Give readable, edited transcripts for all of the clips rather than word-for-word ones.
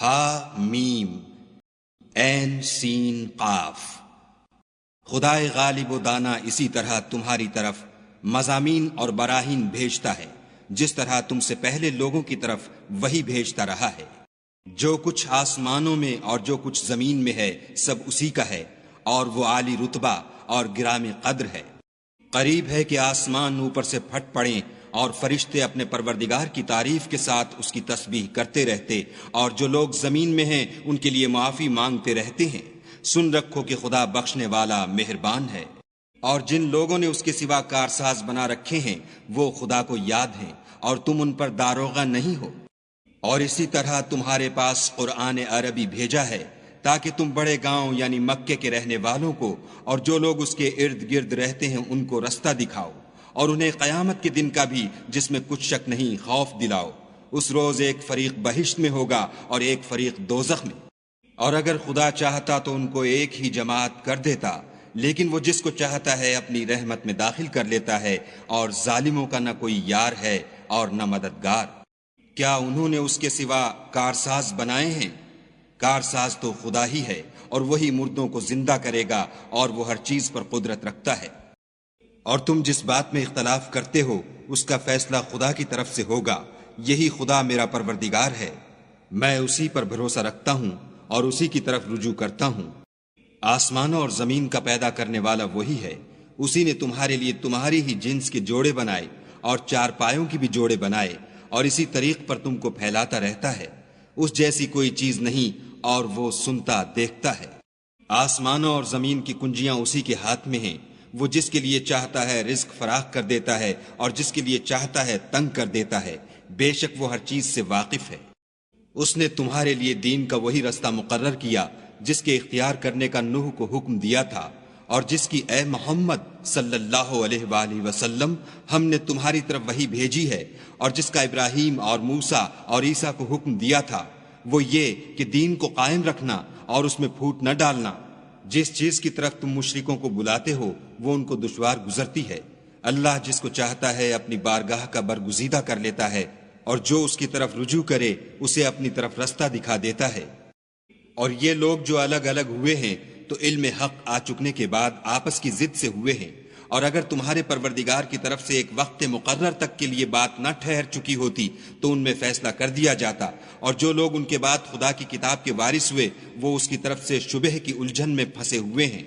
ہا میم عین سین قاف۔ خدائے غالب و دانا اسی طرح تمہاری طرف مضامین اور براہین بھیجتا ہے جس طرح تم سے پہلے لوگوں کی طرف وہی بھیجتا رہا ہے۔ جو کچھ آسمانوں میں اور جو کچھ زمین میں ہے سب اسی کا ہے، اور وہ عالی رتبہ اور گرامی قدر ہے۔ قریب ہے کہ آسمان اوپر سے پھٹ پڑیں اور فرشتے اپنے پروردگار کی تعریف کے ساتھ اس کی تسبیح کرتے رہتے، اور جو لوگ زمین میں ہیں ان کے لیے معافی مانگتے رہتے ہیں۔ سن رکھو کہ خدا بخشنے والا مہربان ہے۔ اور جن لوگوں نے اس کے سوا کارساز بنا رکھے ہیں وہ خدا کو یاد ہیں، اور تم ان پر داروغہ نہیں ہو۔ اور اسی طرح تمہارے پاس قرآن عربی بھیجا ہے تاکہ تم بڑے گاؤں یعنی مکے کے رہنے والوں کو اور جو لوگ اس کے ارد گرد رہتے ہیں ان کو رستہ دکھاؤ، اور انہیں قیامت کے دن کا بھی جس میں کچھ شک نہیں خوف دلاؤ۔ اس روز ایک فریق بہشت میں ہوگا اور ایک فریق دوزخ میں۔ اور اگر خدا چاہتا تو ان کو ایک ہی جماعت کر دیتا، لیکن وہ جس کو چاہتا ہے اپنی رحمت میں داخل کر لیتا ہے، اور ظالموں کا نہ کوئی یار ہے اور نہ مددگار۔ کیا انہوں نے اس کے سوا کارساز بنائے ہیں؟ کارساز تو خدا ہی ہے، اور وہی مردوں کو زندہ کرے گا، اور وہ ہر چیز پر قدرت رکھتا ہے۔ اور تم جس بات میں اختلاف کرتے ہو اس کا فیصلہ خدا کی طرف سے ہوگا۔ یہی خدا میرا پروردگار ہے، میں اسی پر بھروسہ رکھتا ہوں اور اسی کی طرف رجوع کرتا ہوں۔ آسمانوں اور زمین کا پیدا کرنے والا وہی ہے، اسی نے تمہارے لیے تمہاری ہی جنس کے جوڑے بنائے اور چار پایوں کی بھی جوڑے بنائے، اور اسی طریق پر تم کو پھیلاتا رہتا ہے۔ اس جیسی کوئی چیز نہیں، اور وہ سنتا دیکھتا ہے۔ آسمانوں اور زمین کی کنجیاں اسی کے ہاتھ میں ہیں، وہ جس کے لیے چاہتا ہے رزق فراخ کر دیتا ہے اور جس کے لیے چاہتا ہے تنگ کر دیتا ہے۔ بے شک وہ ہر چیز سے واقف ہے۔ اس نے تمہارے لیے دین کا وہی رستہ مقرر کیا جس کے اختیار کرنے کا نوح کو حکم دیا تھا، اور جس کی اے محمد صلی اللہ علیہ وآلہ وسلم ہم نے تمہاری طرف وہی بھیجی ہے، اور جس کا ابراہیم اور موسیٰ اور عیسیٰ کو حکم دیا تھا، وہ یہ کہ دین کو قائم رکھنا اور اس میں پھوٹ نہ ڈالنا۔ جس چیز کی طرف تم مشرکوں کو بلاتے ہو وہ ان کو دشوار گزرتی ہے۔ اللہ جس کو چاہتا ہے اپنی بارگاہ کا برگزیدہ کر لیتا ہے، اور جو اس کی طرف رجوع کرے اسے اپنی طرف رستہ دکھا دیتا ہے۔ اور یہ لوگ جو الگ الگ ہوئے ہیں تو علم حق آ چکنے کے بعد آپس کی ضد سے ہوئے ہیں، اور اگر تمہارے پروردگار کی طرف سے ایک وقت مقرر تک کے لیے بات نہ ٹھہر چکی ہوتی تو ان میں فیصلہ کر دیا جاتا، اور جو لوگ ان کے بعد خدا کی کتاب کے وارث ہوئے وہ اس کی طرف سے شبہ کی الجھن میں پھنسے ہوئے ہیں۔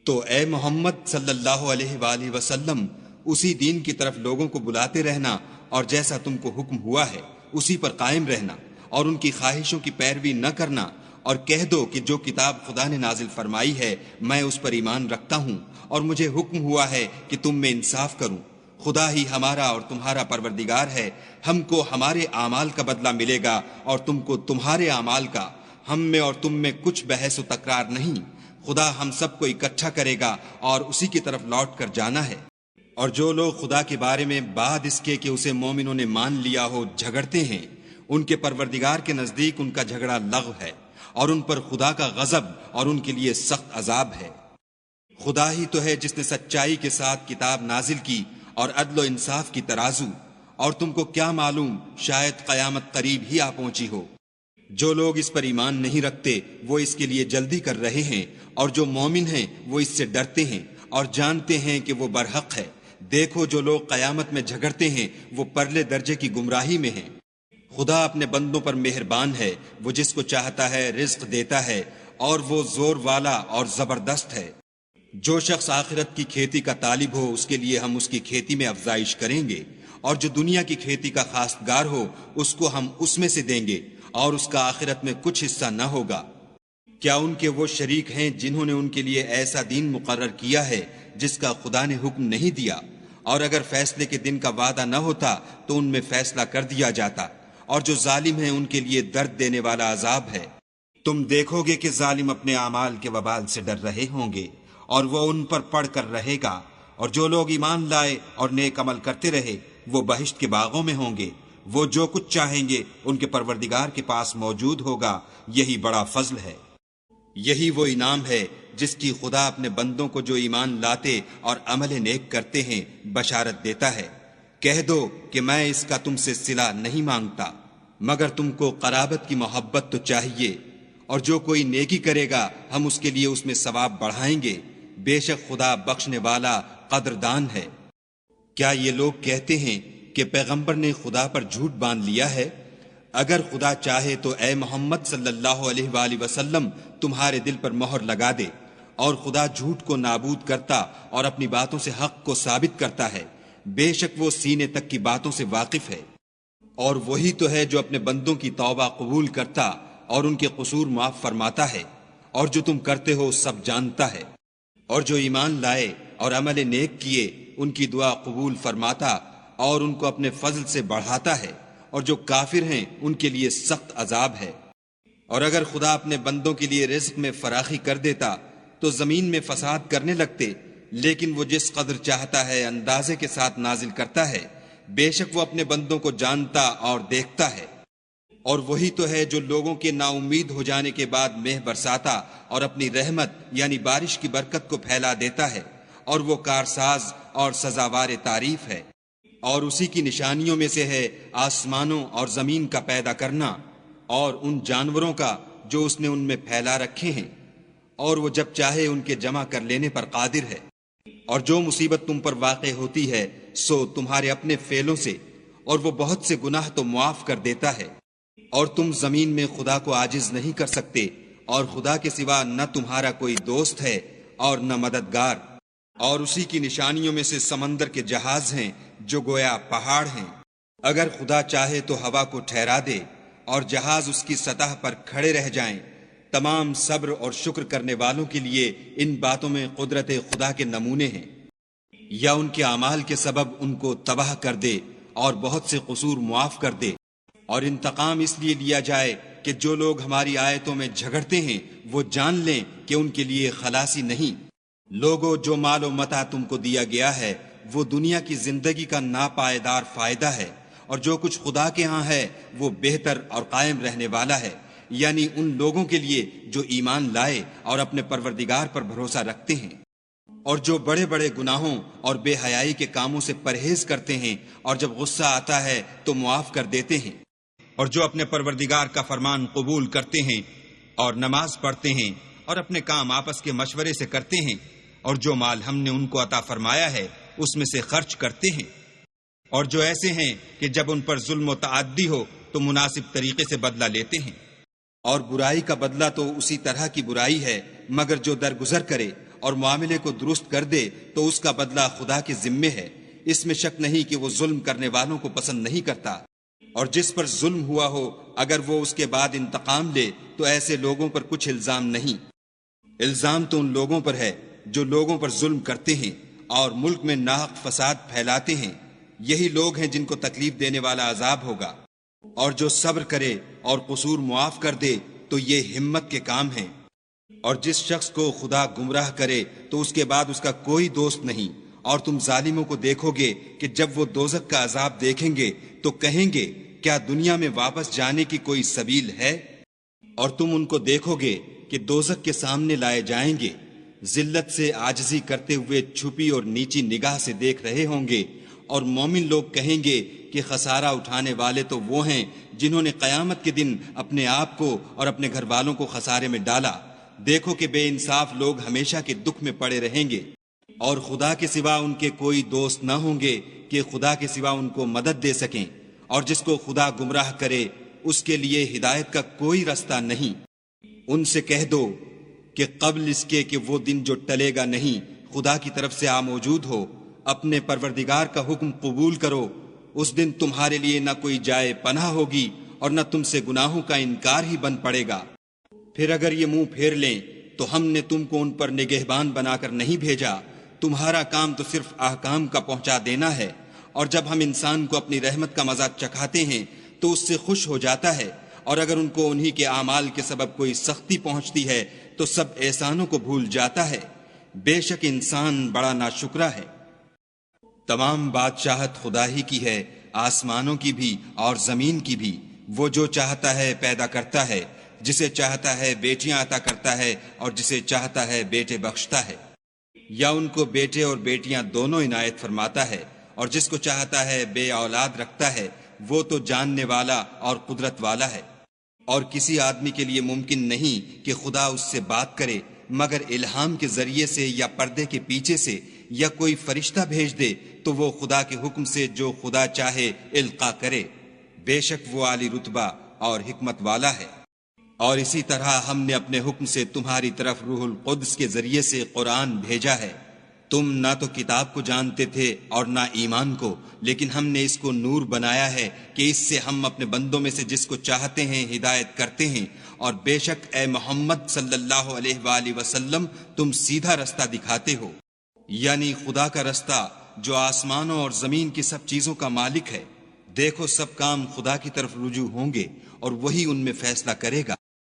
تو اے محمد صلی اللہ علیہ وآلہ وسلم اسی دین کی طرف لوگوں کو بلاتے رہنا، اور جیسا تم کو حکم ہوا ہے اسی پر قائم رہنا، اور ان کی خواہشوں کی پیروی نہ کرنا، اور کہہ دو کہ جو کتاب خدا نے نازل فرمائی ہے میں اس پر ایمان رکھتا ہوں، اور مجھے حکم ہوا ہے کہ تم میں انصاف کروں۔ خدا ہی ہمارا اور تمہارا پروردگار ہے، ہم کو ہمارے اعمال کا بدلہ ملے گا اور تم کو تمہارے اعمال کا۔ ہم میں اور تم میں کچھ بحث و تکرار نہیں، خدا ہم سب کو اکٹھا کرے گا اور اسی کی طرف لوٹ کر جانا ہے۔ اور جو لوگ خدا کے بارے میں بعد اس کے کہ اسے مومنوں نے مان لیا ہو جھگڑتے ہیں، ان کے پروردگار کے نزدیک ان کا جھگڑا لغو ہے، اور ان پر خدا کا غضب اور ان کے لیے سخت عذاب ہے۔ خدا ہی تو ہے جس نے سچائی کے ساتھ کتاب نازل کی اور عدل و انصاف کی ترازو، اور تم کو کیا معلوم شاید قیامت قریب ہی آ پہنچی ہو۔ جو لوگ اس پر ایمان نہیں رکھتے وہ اس کے لیے جلدی کر رہے ہیں، اور جو مومن ہیں وہ اس سے ڈرتے ہیں اور جانتے ہیں کہ وہ برحق ہے۔ دیکھو جو لوگ قیامت میں جھگڑتے ہیں وہ پرلے درجے کی گمراہی میں ہیں۔ خدا اپنے بندوں پر مہربان ہے، وہ جس کو چاہتا ہے رزق دیتا ہے، اور وہ زور والا اور زبردست ہے۔ جو شخص آخرت کی کھیتی کا طالب ہو اس کے لیے ہم اس کی کھیتی میں افزائش کریں گے، اور جو دنیا کی کھیتی کا خواستگار ہو اس کو ہم اس میں سے دیں گے، اور اس کا آخرت میں کچھ حصہ نہ ہوگا۔ کیا ان کے وہ شریک ہیں جنہوں نے ان کے لیے ایسا دین مقرر کیا ہے جس کا خدا نے حکم نہیں دیا؟ اور اگر فیصلے کے دن کا وعدہ نہ ہوتا تو ان میں فیصلہ کر دیا جاتا، اور جو ظالم ہیں ان کے لیے درد دینے والا عذاب ہے۔ تم دیکھو گے کہ ظالم اپنے اعمال کے وبال سے ڈر رہے ہوں گے، اور وہ ان پر پڑھ کر رہے گا، اور جو لوگ ایمان لائے اور نیک عمل کرتے رہے وہ بہشت کے باغوں میں ہوں گے۔ وہ جو کچھ چاہیں گے ان کے پروردگار کے پاس موجود ہوگا، یہی بڑا فضل ہے۔ یہی وہ انعام ہے جس کی خدا اپنے بندوں کو جو ایمان لاتے اور عمل نیک کرتے ہیں بشارت دیتا ہے۔ کہہ دو کہ میں اس کا تم سے صلہ نہیں مانگتا۔ مگر تم کو قرابت کی محبت تو چاہیے، اور جو کوئی نیکی کرے گا ہم اس کے لیے اس میں ثواب بڑھائیں گے، بے شک خدا بخشنے والا قدردان ہے۔ کیا یہ لوگ کہتے ہیں کہ پیغمبر نے خدا پر جھوٹ باندھ لیا ہے؟ اگر خدا چاہے تو اے محمد صلی اللہ علیہ وآلہ وسلم تمہارے دل پر مہر لگا دے، اور خدا جھوٹ کو نابود کرتا اور اپنی باتوں سے حق کو ثابت کرتا ہے، بے شک وہ سینے تک کی باتوں سے واقف ہے۔ اور وہی تو ہے جو اپنے بندوں کی توبہ قبول کرتا اور ان کے قصور معاف فرماتا ہے، اور جو تم کرتے ہو سب جانتا ہے۔ اور جو ایمان لائے اور عمل نیک کیے ان کی دعا قبول فرماتا اور ان کو اپنے فضل سے بڑھاتا ہے، اور جو کافر ہیں ان کے لیے سخت عذاب ہے۔ اور اگر خدا اپنے بندوں کے لیے رزق میں فراخی کر دیتا تو زمین میں فساد کرنے لگتے، لیکن وہ جس قدر چاہتا ہے اندازے کے ساتھ نازل کرتا ہے، بے شک وہ اپنے بندوں کو جانتا اور دیکھتا ہے۔ اور وہی تو ہے جو لوگوں کے نا امید ہو جانے کے بعد مہ برساتا اور اپنی رحمت یعنی بارش کی برکت کو پھیلا دیتا ہے، اور وہ کارساز اور سزاوار تعریف ہے۔ اور اسی کی نشانیوں میں سے ہے آسمانوں اور زمین کا پیدا کرنا، اور ان جانوروں کا جو اس نے ان میں پھیلا رکھے ہیں، اور وہ جب چاہے ان کے جمع کر لینے پر قادر ہے۔ اور جو مصیبت تم پر واقع ہوتی ہے سو تمہارے اپنے فعلوں سے، اور وہ بہت سے گناہ تو معاف کر دیتا ہے۔ اور تم زمین میں خدا کو عاجز نہیں کر سکتے، اور خدا کے سوا نہ تمہارا کوئی دوست ہے اور نہ مددگار۔ اور اسی کی نشانیوں میں سے سمندر کے جہاز ہیں جو گویا پہاڑ ہیں۔ اگر خدا چاہے تو ہوا کو ٹھہرا دے اور جہاز اس کی سطح پر کھڑے رہ جائیں۔ تمام صبر اور شکر کرنے والوں کے لیے ان باتوں میں قدرت خدا کے نمونے ہیں۔ یا ان کے اعمال کے سبب ان کو تباہ کر دے اور بہت سے قصور معاف کر دے، اور انتقام اس لیے لیا جائے کہ جو لوگ ہماری آیتوں میں جھگڑتے ہیں وہ جان لیں کہ ان کے لیے خلاصی نہیں۔ لوگوں، جو مال و متاع تم کو دیا گیا ہے وہ دنیا کی زندگی کا ناپائیدار فائدہ ہے، اور جو کچھ خدا کے ہاں ہے وہ بہتر اور قائم رہنے والا ہے، یعنی ان لوگوں کے لیے جو ایمان لائے اور اپنے پروردگار پر بھروسہ رکھتے ہیں، اور جو بڑے بڑے گناہوں اور بے حیائی کے کاموں سے پرہیز کرتے ہیں، اور جب غصہ آتا ہے تو معاف کر دیتے ہیں، اور جو اپنے پروردگار کا فرمان قبول کرتے ہیں اور نماز پڑھتے ہیں اور اپنے کام آپس کے مشورے سے کرتے ہیں، اور جو مال ہم نے ان کو عطا فرمایا ہے اس میں سے خرچ کرتے ہیں، اور جو ایسے ہیں کہ جب ان پر ظلم و تعدی ہو تو مناسب طریقے سے بدلہ لیتے ہیں۔ اور برائی کا بدلہ تو اسی طرح کی برائی ہے، مگر جو درگزر کرے اور معاملے کو درست کر دے تو اس کا بدلہ خدا کے ذمے ہے۔ اس میں شک نہیں کہ وہ ظلم کرنے والوں کو پسند نہیں کرتا۔ اور جس پر ظلم ہوا ہو اگر وہ اس کے بعد انتقام لے تو ایسے لوگوں پر کچھ الزام نہیں۔ الزام تو ان لوگوں پر ہے جو لوگوں پر ظلم کرتے ہیں اور ملک میں ناحق فساد پھیلاتے ہیں، یہی لوگ ہیں جن کو تکلیف دینے والا عذاب ہوگا۔ اور جو صبر کرے اور قصور معاف کر دے تو یہ ہمت کے کام ہیں۔ اور جس شخص کو خدا گمراہ کرے تو اس کے بعد اس کا کوئی دوست نہیں، اور تم ظالموں کو دیکھو گے کہ جب وہ دوزخ کا عذاب دیکھیں گے تو کہیں گے کیا دنیا میں واپس جانے کی کوئی سبیل ہے؟ اور تم ان کو دیکھو گے کہ دوزخ کے سامنے لائے جائیں گے، ذلت سے عاجزی کرتے ہوئے چھپی اور نیچی نگاہ سے دیکھ رہے ہوں گے، اور مومن لوگ کہیں گے کہ خسارہ اٹھانے والے تو وہ ہیں جنہوں نے قیامت کے دن اپنے آپ کو اور اپنے گھر والوں کو خسارے میں ڈالا۔ دیکھو کہ بے انصاف لوگ ہمیشہ کے دکھ میں پڑے رہیں گے، اور خدا کے سوا ان کے کوئی دوست نہ ہوں گے کہ خدا کے سوا ان کو مدد دے سکیں، اور جس کو خدا گمراہ کرے اس کے لیے ہدایت کا کوئی رستہ نہیں۔ ان سے کہہ دو کہ قبل اس کے کہ وہ دن جو ٹلے گا نہیں خدا کی طرف سے موجود ہو، اپنے پروردگار کا حکم قبول کرو۔ اس دن تمہارے لیے نہ کوئی جائے پناہ ہوگی اور نہ تم سے گناہوں کا انکار ہی بن پڑے گا۔ پھر اگر یہ منہ پھیر لیں تو ہم نے تم کو ان پر نگہبان بنا کر نہیں بھیجا، تمہارا کام تو صرف احکام کا پہنچا دینا ہے، اور جب ہم انسان کو اپنی رحمت کا مزہ چکھاتے ہیں تو اس سے خوش ہو جاتا ہے، اور اگر ان کو انہی کے اعمال کے سبب کوئی سختی پہنچتی ہے تو سب احسانوں کو بھول جاتا ہے۔ بے شک انسان بڑا ناشکرا ہے۔ تمام بادشاہت خدا ہی کی ہے، آسمانوں کی بھی اور زمین کی بھی۔ وہ جو چاہتا ہے پیدا کرتا ہے، جسے چاہتا ہے بیٹیاں عطا کرتا ہے اور جسے چاہتا ہے بیٹے بخشتا ہے، یا ان کو بیٹے اور بیٹیاں دونوں عنایت فرماتا ہے، اور جس کو چاہتا ہے بے اولاد رکھتا ہے وہ تو جاننے والا اور قدرت والا ہے۔ اور کسی آدمی کے لیے ممکن نہیں کہ خدا اس سے بات کرے مگر الہام کے ذریعے سے یا پردے کے پیچھے سے، یا کوئی فرشتہ بھیج دے تو وہ خدا کے حکم سے جو خدا چاہے القا کرے۔ بے شک وہ عالی رتبہ اور حکمت والا ہے۔ اور اسی طرح ہم نے اپنے حکم سے تمہاری طرف روح القدس کے ذریعے سے قرآن بھیجا ہے۔ تم نہ تو کتاب کو جانتے تھے اور نہ ایمان کو، لیکن ہم نے اس کو نور بنایا ہے کہ اس سے ہم اپنے بندوں میں سے جس کو چاہتے ہیں ہدایت کرتے ہیں۔ اور بے شک اے محمد صلی اللہ علیہ وآلہ وسلم تم سیدھا رستہ دکھاتے ہو، یعنی خدا کا رستہ جو آسمانوں اور زمین کی سب چیزوں کا مالک ہے۔ دیکھو سب کام خدا کی طرف رجوع ہوں گے اور وہی ان میں فیصلہ کرے گا۔